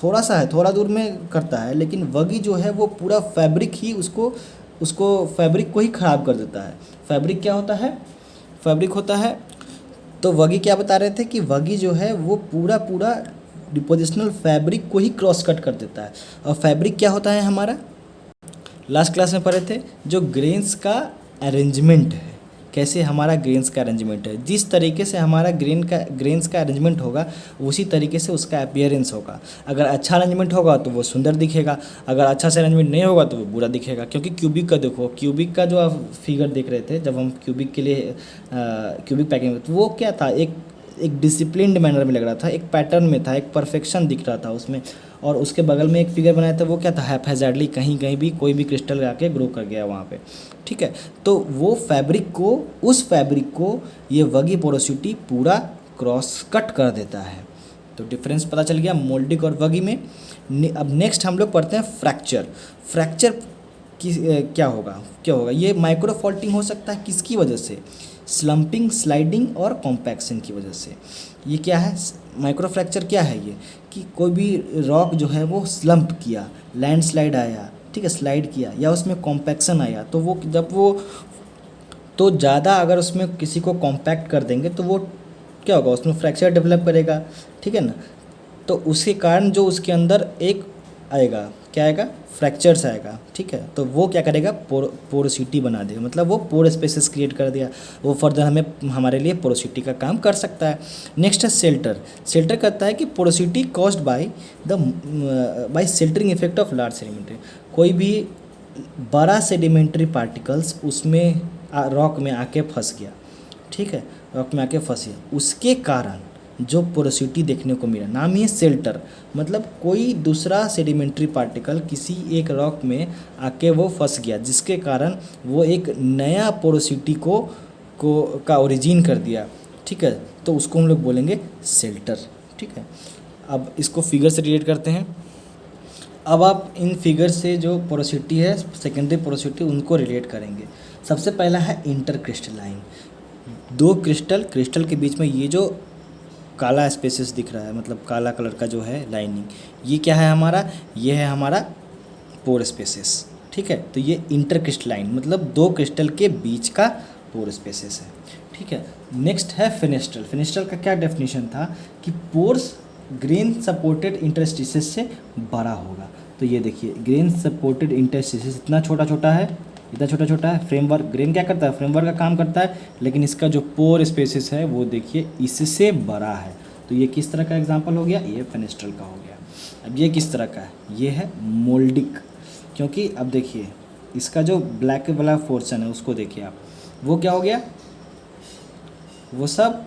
थोड़ा सा है, थोड़ा दूर में करता है, लेकिन वगी जो है वो पूरा फैब्रिक ही उसको फैब्रिक को ही ख़राब कर देता है। फैब्रिक क्या होता है? फैब्रिक होता है। तो वगी क्या बता रहे थे कि वगी जो है वो पूरा डिपोजिशनल फैब्रिक को ही क्रॉस कट कर देता है। और फैब्रिक क्या होता है हमारा? लास्ट क्लास में पढ़े थे, जो ग्रेन्स का अरेंजमेंट है, कैसे हमारा ग्रेन्स का अरेंजमेंट है। जिस तरीके से हमारा ग्रेन्स का अरेंजमेंट होगा उसी तरीके से उसका अपीयरेंस होगा। अगर अच्छा अरेंजमेंट होगा तो वो सुंदर दिखेगा, अगर अच्छा से अरेंजमेंट नहीं होगा तो वो बुरा दिखेगा। क्योंकि क्यूबिक का देखो, क्यूबिक का जो आप फिगर देख रहे थे जब हम क्यूबिक के लिए क्यूबिक पैकिंग में, तो वो क्या था? एक डिसिप्लिन्ड मैनर में लग रहा था, एक पैटर्न में था, एक परफेक्शन दिख रहा था उसमें। और उसके बगल में एक फिगर बनाया था, वो क्या था? हैपहैज़र्डली कहीं भी कोई भी क्रिस्टल आके ग्रो कर गया वहाँ पे, ठीक है। तो वो उस फैब्रिक को ये वगी पोरोसिटी पूरा क्रॉस कट कर देता है। तो डिफरेंस पता चल गया मोल्डिक और वगी में। अब नेक्स्ट हम लोग पढ़ते हैं फ्रैक्चर की क्या होगा? ये माइक्रो फॉल्टिंग हो सकता है किसकी वजह से? स्लम्पिंग, स्लाइडिंग और कॉम्पैक्शन की वजह से। ये क्या है? माइक्रो फ्रैक्चर क्या है? ये कि कोई भी रॉक जो है वो स्लम्प किया, लैंडस्लाइड आया, ठीक है, स्लाइड किया या उसमें कॉम्पैक्शन आया, तो वो जब वो तो ज़्यादा अगर उसमें किसी को कॉम्पैक्ट कर देंगे तो वो क्या होगा, उसमें फ्रैक्चर डेवलप करेगा, ठीक है ना। तो उसके कारण जो उसके अंदर एक आएगा, क्या आएगा, फ्रैक्चर्स आएगा, ठीक है। तो वो क्या करेगा, पोरोसिटी बना देगा, मतलब वो पोर स्पेसेस क्रिएट कर दिया, वो फर्दर हमें हमारे लिए पोरोसिटी का काम कर सकता है। नेक्स्ट है शेल्टर। शेल्टर कहता है कि porosity caused by sheltering effect of large sedimentary. कोई भी बड़ा सेडिमेंट्री पार्टिकल्स उसमें रॉक में आके फंस गया, ठीक है, रॉक में आके फंस गया, उसके कारण जो पोरोसिटी देखने को मिला, नाम ही है शेल्टर। मतलब कोई दूसरा सेडिमेंट्री पार्टिकल किसी एक रॉक में आके वो फंस गया, जिसके कारण वो एक नया पोरोसिटी का ओरिजिन कर दिया, ठीक है। तो उसको हम लोग बोलेंगे शेल्टर, ठीक है। अब इसको फिगर से रिलेट करते हैं। अब आप इन फिगर से जो पोरोसिटी है, सेकेंडरी पोरोसिटी, उनको रिलेट करेंगे। सबसे पहला है इंटरक्रिस्टलाइन। दो क्रिस्टल के बीच में ये जो काला स्पेसेस दिख रहा है, मतलब काला कलर का जो है लाइनिंग, ये क्या है हमारा, ये है हमारा पोर स्पेसेस, ठीक है। तो ये इंटरक्रिस्टलाइन मतलब दो क्रिस्टल के बीच का पोर स्पेसेस है, ठीक है। नेक्स्ट है फेनेस्ट्रल। फेनेस्ट्रल का क्या डेफिनेशन था कि पोर्स ग्रेन सपोर्टेड इंटरस्टिसेस से बड़ा होगा। तो ये देखिए, ग्रेन सपोर्टेड इंटरस्टिसेस इतना छोटा छोटा है, फ्रेमवर्क, ग्रेन क्या करता है, फ्रेमवर्क का काम करता है, लेकिन इसका जो पोर स्पेसेस है वो देखिए इससे बड़ा है। तो ये किस तरह का एग्जांपल हो गया, ये फेनेस्ट्रल का हो गया। अब ये किस तरह का है, ये है मोल्डिक, क्योंकि अब देखिए इसका जो ब्लैक वाला पोर्शन है उसको देखिए आप, वो क्या हो गया, वो सब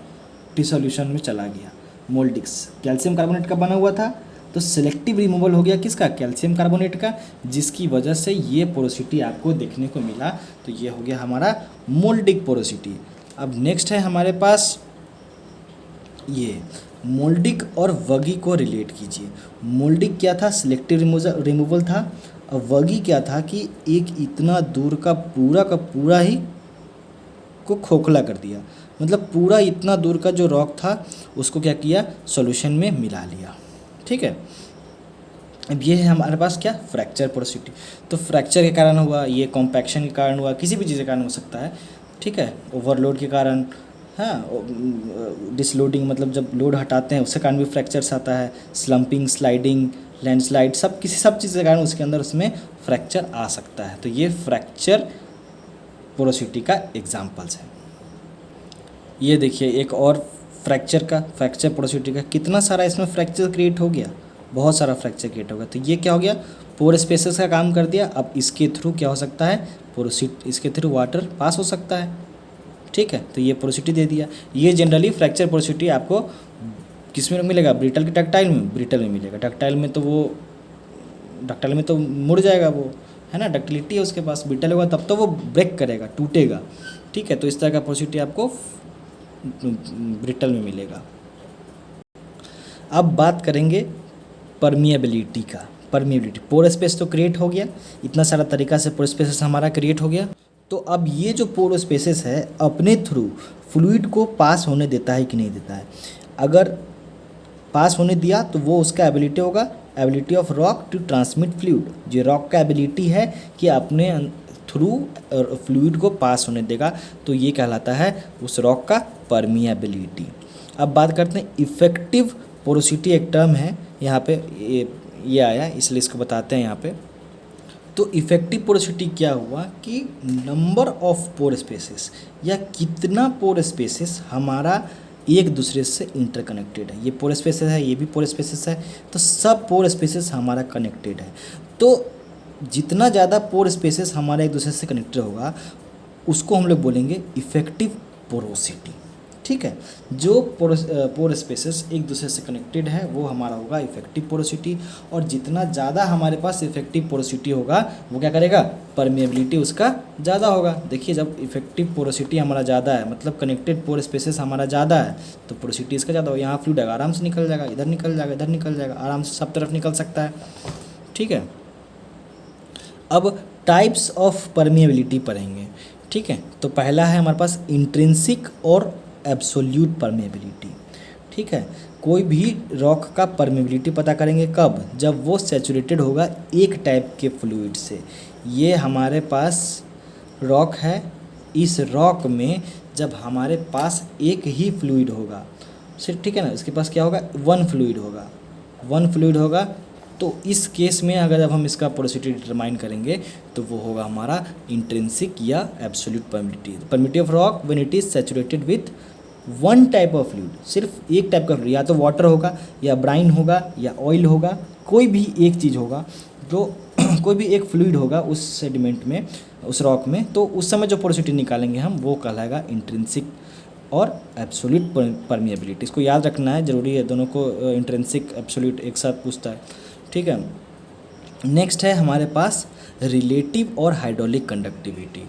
डिसोल्यूशन में चला गया। मोल्डिक्स कैल्शियम कार्बोनेट का बना हुआ था, तो सिलेक्टिव रिमूवल हो गया किसका, कैल्शियम कार्बोनेट का, जिसकी वजह से ये पोरोसिटी आपको देखने को मिला। तो ये हो गया हमारा मोल्डिक पोरोसिटी। अब नेक्स्ट है हमारे पास ये मोल्डिक और वगी को रिलेट कीजिए। मोल्डिक क्या था, सिलेक्टिव रिमूवल था, और वगी क्या था कि एक इतना दूर का पूरा ही को खोखला कर दिया, मतलब पूरा इतना दूर का जो रॉक था उसको क्या किया, सॉल्यूशन में मिला लिया, ठीक है। अब ये है हमारे पास क्या, फ्रैक्चर पोरोसिटी। तो फ्रैक्चर के कारण हुआ, ये कॉम्पैक्शन के कारण हुआ, किसी भी चीज़ के कारण हो सकता है, ठीक है, ओवरलोड के कारण, हाँ, डिसलोडिंग मतलब जब लोड हटाते हैं उसके कारण भी फ्रैक्चर्स आता है, स्लम्पिंग, स्लाइडिंग, लैंडस्लाइड, सब चीज़ के कारण उसके अंदर उसमें फ्रैक्चर आ सकता है। तो ये फ्रैक्चर पोरोसिटी का एग्जाम्पल्स है। ये देखिए एक और फ्रैक्चर पोरोसिटी का, कितना सारा इसमें फ्रैक्चर क्रिएट हो गया, बहुत सारा फ्रैक्चर क्रिएट हो गया। तो ये क्या हो गया, पोर स्पेसेस का काम कर दिया। अब इसके थ्रू क्या हो सकता है, पोरोसिटी, इसके थ्रू वाटर पास हो सकता है, ठीक है। तो ये पोरोसिटी दे दिया। ये जनरली फ्रैक्चर पोरोसिटी आपको किस में मिलेगा, ब्रिटल के डक्टाइल में मिलेगा। डक्टाइल में तो मुड़ जाएगा वो, है ना, डक्टिलिटी है उसके पास। ब्रिटल होगा तब तो वो ब्रेक करेगा, टूटेगा, ठीक है। तो इस तरह का पोरोसिटी आपको ब्रिटल में मिलेगा। अब बात करेंगे परमिएबिलिटी का। परमिएबिलिटी, पोर स्पेस तो क्रिएट हो गया, इतना सारा तरीका से पोर स्पेसेस हमारा क्रिएट हो गया। तो अब ये जो पोर स्पेसेस है अपने थ्रू फ्लूइड को पास होने देता है कि नहीं देता है। अगर पास होने दिया तो वो उसका एबिलिटी होगा, ability of rock to transmit fluid. जो रॉक का एबिलिटी है कि अपने थ्रू फ्लूइड को पास होने देगा, तो ये कहलाता है उस रॉक का परमिएबिलिटी। अब बात करते हैं इफ़ेक्टिव पोरोसिटी, एक टर्म है यहाँ पे, ये आया इसलिए इसको बताते हैं यहाँ पे। तो इफ़ेक्टिव पोरोसिटी क्या हुआ कि नंबर ऑफ पोर स्पेसेस, या कितना पोर स्पेसेस हमारा एक दूसरे से इंटरकनेक्टेड है। ये पोर स्पेसेस है, ये भी पोर स्पेसेस है, तो सब पोर स्पेसेस हमारा कनेक्टेड है। तो जितना ज़्यादा पोर स्पेसेस हमारा एक दूसरे से कनेक्टेड होगा उसको हम लोग बोलेंगे इफ़ेक्टिव पोरोसिटी, ठीक है। जो पोर स्पेसेस एक दूसरे से कनेक्टेड है वो हमारा होगा इफ़ेक्टिव पोरोसिटी। और जितना ज़्यादा हमारे पास इफ़ेक्टिव पोरोसिटी होगा वो क्या करेगा, परमिएबिलिटी उसका ज़्यादा होगा। देखिए जब इफ़ेक्टिव पोरोसिटी हमारा ज़्यादा है, मतलब कनेक्टेड पोर स्पेसेस हमारा ज़्यादा है, तो पोरोसिटी इसका ज़्यादा होगा। यहाँ फ्लूइड आराम से निकल जाएगा, इधर निकल जाएगा, इधर निकल जाएगा, आराम से सब तरफ निकल सकता है, ठीक है। अब टाइप्स ऑफ परमिएबिलिटी पढ़ेंगे, ठीक है। तो पहला है हमारे पास इंट्रिंसिक और एब्सोल्यूट परमिएबिलिटी। ठीक है। कोई भी रॉक का परमेबिलिटी पता करेंगे कब, जब वो सैचुरेटेड होगा एक टाइप के फ्लूइड से। ये हमारे पास रॉक है, इस रॉक में जब हमारे पास एक ही फ्लूइड होगा सिर्फ, ठीक है ना, इसके पास क्या होगा, वन फ्लूइड होगा। तो इस केस में अगर जब हम इसका पोरोसिटी डिटरमाइन करेंगे तो वो होगा हमारा इंट्रिंसिक या absolute permittivity. Permittivity of rock when it is saturated with one type of fluid, सिर्फ एक टाइप का फ्लूइड, या तो वाटर होगा या ब्राइन होगा या ऑयल होगा, कोई भी एक चीज़ होगा जो कोई भी एक फ्लूइड होगा उस सेडिमेंट में, उस रॉक में, तो उस समय जो पोरोसिटी निकालेंगे हम वो कहलाएगा इंट्रिंसिक और एब्सोल्यूट परमिएबिलिटी। इसको याद रखना है, ज़रूरी है, दोनों को इंट्रिंसिक एब्सोल्यूट एक साथ पूछता है, ठीक है। नेक्स्ट है हमारे पास रिलेटिव और हाइड्रोलिक कंडक्टिविटी।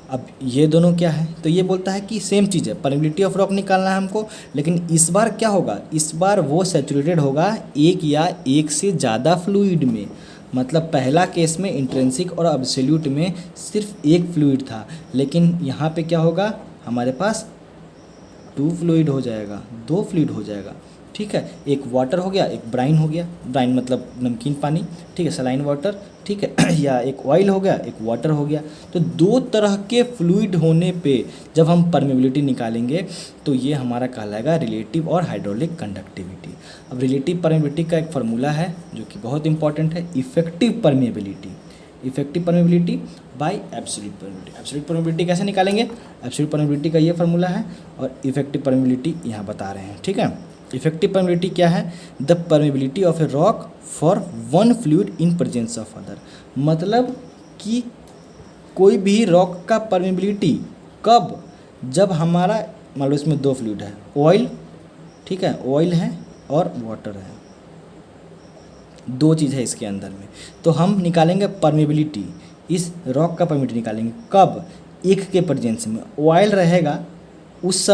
अब ये दोनों क्या है, तो ये बोलता है कि सेम चीज़ है, परमिबिलिटी ऑफ रॉक निकालना है हमको, लेकिन इस बार क्या होगा, इस बार वो सैचुरेटेड होगा एक या एक से ज़्यादा फ्लूइड में। मतलब पहला केस में इंट्रिंसिक और एब्सोल्यूट में सिर्फ एक फ्लूइड था, लेकिन यहाँ पे क्या होगा, हमारे पास दो फ्लूइड हो जाएगा, ठीक है। एक वाटर हो गया, एक ब्राइन हो गया, ब्राइन मतलब नमकीन पानी, ठीक है, सलाइन वाटर, ठीक है, या एक ऑयल हो गया, एक वाटर हो गया। तो दो तरह के फ्लूइड होने पे जब हम परमेबिलिटी निकालेंगे तो ये हमारा कहलाएगा रिलेटिव और हाइड्रोलिक कंडक्टिविटी। अब रिलेटिव परमेबिलिटी का एक फार्मूला है जो कि बहुत इंपॉर्टेंट है, effective permeability bye absolute permeability. Absolute permeability कैसे निकालेंगे, एब्सोल्यूट परमेबिलिटी का ये फार्मूला है, और इफेक्टिव परमेबिलिटी यहाँ बता रहे हैं, ठीक है। इफेक्टिव परमेबिलिटी क्या है, the permeability of a rock for one fluid in presence of other. मतलब कि कोई भी रॉक का परमेबिलिटी कब, जब हमारा मान लो इसमें दो फ्लूइड है, ऑयल, ठीक है, ऑयल है और वाटर है, दो चीज़ है इसके अंदर में, तो हम निकालेंगे परमेबिलिटी, इस रॉक का परमेबिलिटी निकालेंगे कब, एक के प्रेजेंस में ऑयल रहेगा उस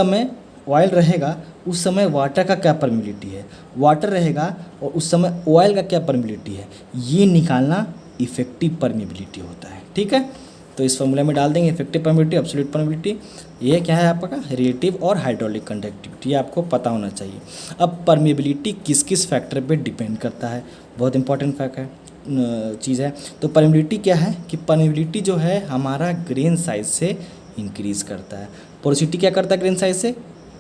समय वाटर का क्या परमिबिलिटी है, वाटर रहेगा और उस समय ऑयल का क्या परमिबिलिटी है, ये निकालना इफेक्टिव परमिबिलिटी होता है, ठीक है। तो इस फॉर्मूला में डाल देंगे इफेक्टिव परमिबिलिटी, एब्सोल्यूट परमिबिलिटी, ये क्या है आपका रिलेटिव और हाइड्रोलिक कंडक्टिविटी, ये आपको पता होना चाहिए। अब परमिबिलिटी किस किस फैक्टर पे डिपेंड करता है, बहुत इंपॉर्टेंट फैक्ट है, चीज़ है। तो परमिबिलिटी क्या है कि परमिबिलिटी जो है हमारा ग्रेन साइज से इंक्रीज़ करता है। पोरोसिटी क्या करता है ग्रेन साइज से,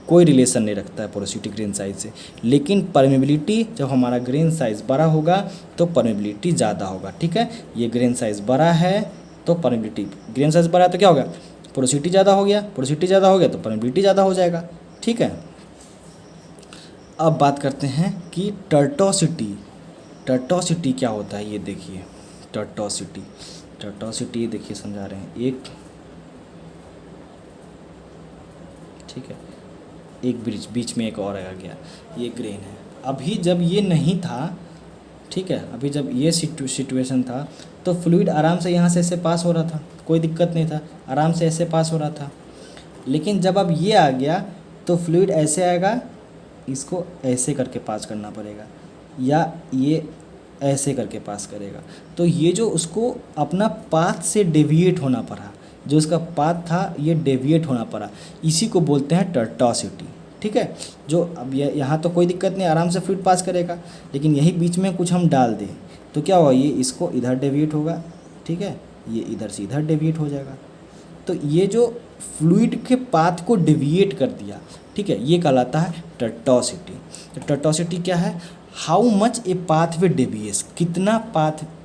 कोई रिलेशन नहीं रखता है पोरोसिटी ग्रेन साइज से, लेकिन परमेबिलिटी जब हमारा ग्रेन साइज बड़ा होगा तो परमेबिलिटी ज़्यादा होगा, ठीक है। ये ग्रेन साइज बड़ा है तो परमेबिलिटी, ग्रेन साइज बड़ा है तो क्या होगा, पोरोसिटी ज़्यादा हो गया, तो परमेबिलिटी ज़्यादा हो जाएगा, ठीक है। अब बात करते हैं कि टर्टोसिटी क्या होता है, ये देखिए टर्टोसिटी देखिए समझा रहे हैं, एक, ठीक है, एक बीच में एक और आ गया, ये ग्रेन है। अभी जब ये नहीं था, ठीक है, अभी जब ये सिचुएशन था तो फ्लूइड आराम से यहाँ से ऐसे पास हो रहा था, कोई दिक्कत नहीं था, आराम से ऐसे पास हो रहा था। लेकिन जब अब ये आ गया तो फ्लूइड ऐसे आएगा, इसको ऐसे करके पास करना पड़ेगा, या ये ऐसे करके पास करेगा। तो ये जो उसको अपना पाथ से डेविएट होना पड़ा, जो उसका पाथ था ये डेविएट होना पड़ा, इसी को बोलते हैं टर्टोसिटी, ठीक है। जो अब यहाँ तो कोई दिक्कत नहीं, आराम से फ्लूइड पास करेगा, लेकिन यही बीच में कुछ हम डाल दें तो क्या होगा, ये इसको इधर डेविएट होगा, ठीक है, ये इधर से इधर डेविएट हो जाएगा। तो ये जो फ्लूइड के पाथ को डेविएट कर दिया, ठीक है, ये कहलाता है टर्टोसिटी। तो टर्टोसिटी क्या है, how much A pathway deviates, कितना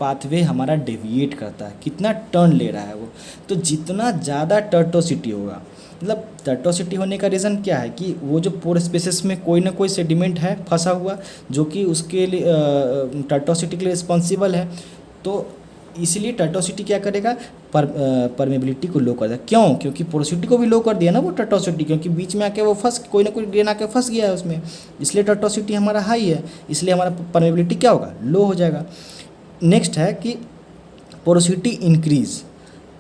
पाथवे हमारा डेविएट करता है, कितना टर्न ले रहा है वो। तो जितना ज़्यादा टर्टोसिटी होगा, मतलब टर्टोसिटी होने का रीज़न क्या है कि वो जो पोर स्पेसेस में कोई ना कोई सेडिमेंट है फंसा हुआ जो कि उसके लिए टर्टोसिटी के लिए रिस्पॉन्सिबल है। तो इसलिए टर्टोसिटी क्या करेगा, परमेबिलिटी को लो कर देगा। क्यों, क्योंकि पोरोसिटी को भी लो कर दिया ना वो टर्टोसिटी, क्योंकि बीच में आके वो कोई ना कोई ग्रेन आके फंस गया है उसमें, इसलिए टर्टोसिटी हमारा हाई है, इसलिए हमारा परमेबिलिटी क्या होगा, लो हो जाएगा। नेक्स्ट है कि पोरोसिटी इंक्रीज,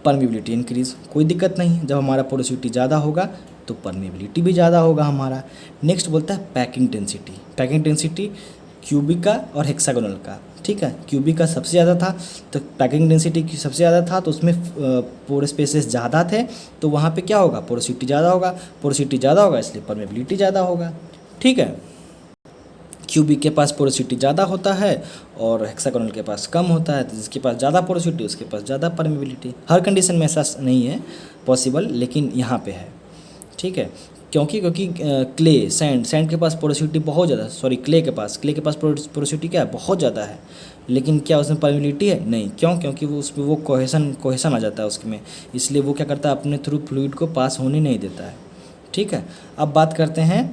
परमेबिलिटी इंक्रीज, कोई दिक्कत नहीं, जब हमारा पोरोसिटी ज़्यादा होगा तो परमेबिलिटी भी ज़्यादा होगा हमारा। नेक्स्ट बोलता है पैकिंग डेंसिटी क्यूबिक का और हेक्सागोनल का, ठीक है। क्यूबिक का सबसे ज़्यादा था तो पैकिंग डेंसिटी की सबसे ज़्यादा था, तो उसमें पोर स्पेसेस ज़्यादा थे, तो वहाँ पे क्या होगा, पोरोसिटी ज़्यादा होगा, इसलिए परमेबिलिटी ज़्यादा होगा, ठीक है। क्यूबिक के पास पोरोसिटी ज़्यादा होता है और हेक्सागोनल के पास कम होता है। तो जिसके पास ज़्यादा पोरोसिटी उसके पास ज़्यादा परमेबिलिटी। हर कंडीशन में ऐसा नहीं है पॉसिबल, लेकिन यहाँ पे है, ठीक है। क्योंकि क्ले सैंड के पास पोरोसिटी बहुत ज़्यादा, सॉरी क्ले के पास पोरोसिटी क्या है, बहुत ज़्यादा है, लेकिन क्या उसमें परमेबिलिटी है, नहीं। क्यों? क्योंकि वो उसमें वो कोहेसन आ जाता है उसमें, इसलिए वो क्या करता है, अपने थ्रू फ्लूइड को पास होने नहीं देता है, ठीक है। अब बात करते हैं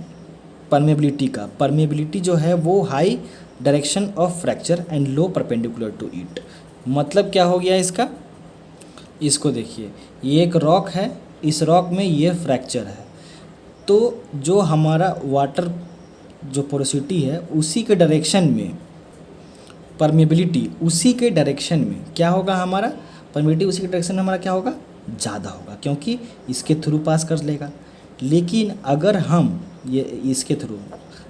परमेबिलिटी का। परमेबिलिटी जो है वो high direction of fracture and low perpendicular to it. मतलब क्या हो गया इसका, इसको देखिए, ये एक रॉक है, इस रॉक में ये फ्रैक्चर है, तो जो हमारा वाटर जो पोरोसिटी है उसी के डायरेक्शन में परमेबिलिटी, उसी के डायरेक्शन में क्या होगा, हमारा परमेबिलिटी उसी के डायरेक्शन में हमारा क्या होगा, ज़्यादा होगा, क्योंकि इसके थ्रू पास कर लेगा। लेकिन अगर हम ये इसके थ्रू,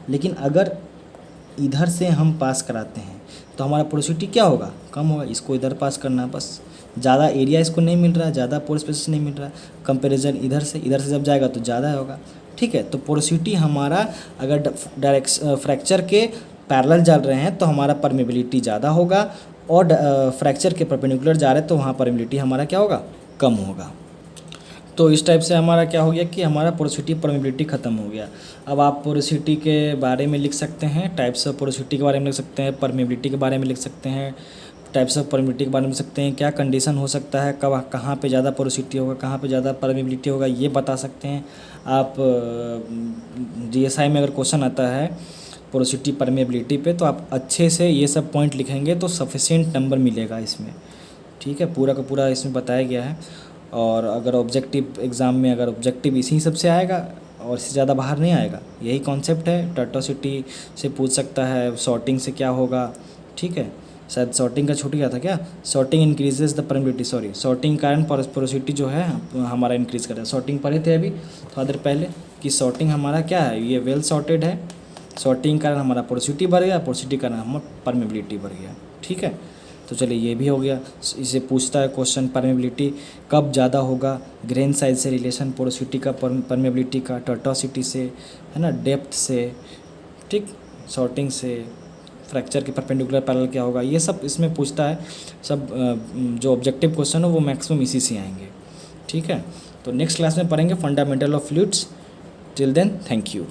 लेकिन अगर इधर से हम पास कराते हैं तो हमारा पोरोसिटी क्या होगा, कम होगा। इसको इधर पास करना, बस ज़्यादा एरिया इसको नहीं मिल रहा है, ज़्यादा पोर स्पेस नहीं मिल रहा है, कंपेरिजन इधर से जब जाएगा तो ज़्यादा होगा, ठीक है। तो पोरोसिटी हमारा अगर फ्रैक्चर के पैरेलल चल रहे हैं तो हमारा परमेबिलिटी ज़्यादा होगा, और फ्रैक्चर के परपेंडिकुलर जा रहे हैं तो वहाँ परमेबिलिटी हमारा क्या होगा, कम होगा। तो इस टाइप से हमारा क्या हो गया कि हमारा पोरोसिटी परमेबिलिटी ख़त्म हो गया। अब आप पोरोसिटी के बारे में लिख सकते हैं, टाइप्स ऑफ पोरोसिटी के बारे में लिख सकते हैं, परमेबिलिटी के बारे में लिख सकते हैं, टाइप्स ऑफ परमेबिलिटी के बारे में लिख सकते हैं, क्या कंडीशन हो सकता है, कब कहाँ पे ज़्यादा पोरोसिटी होगा, कहाँ पे ज़्यादा परमेबिलिटी होगा, ये बता सकते हैं आप। जीएसआई में अगर क्वेश्चन आता है पोरोसिटी परमेबिलिटी पे, तो आप अच्छे से ये सब पॉइंट लिखेंगे तो सफिशिएंट नंबर मिलेगा इसमें, ठीक है। पूरा का पूरा इसमें बताया गया है। और अगर ऑब्जेक्टिव एग्ज़ाम में अगर ऑब्जेक्टिव इसी सब से आएगा और इससे ज़्यादा बाहर नहीं आएगा, यही कॉन्सेप्ट है। टर्टोसिटी से पूछ सकता है, सॉर्टिंग से क्या होगा, ठीक है। शायद सॉर्टिंग का छूट गया था क्या, sorting increases the permeability, sorry sorting कारण पोरोसिटी जो है हमारा इंक्रीज़ करता है। सॉर्टिंग पढ़े थे अभी थोड़ा देर पहले कि सॉर्टिंग हमारा क्या है, ये वेल सॉर्टेड है, सॉर्टिंग कारण हमारा पोरोसिटी बढ़ गया, पोरोसिटी कारण हमारा परमेबिलिटी बढ़ गया, ठीक है। तो चलिए ये भी हो गया। इसे पूछता है क्वेश्चन, परमेबिलिटी कब ज़्यादा होगा, ग्रेन साइज से रिलेशन, पोरोसिटी का परमेबिलिटी का, टर्टोसिटी से, है ना, डेप्थ से, ठीक, सॉर्टिंग से, फ्रैक्चर के परपेंडिकुलर पैरेलल क्या होगा, ये सब इसमें पूछता है। सब जो ऑब्जेक्टिव क्वेश्चन हो वो मैक्सिमम इसी से आएंगे, ठीक है। तो नेक्स्ट क्लास में पढ़ेंगे fundamental of fluids. Till then thank you.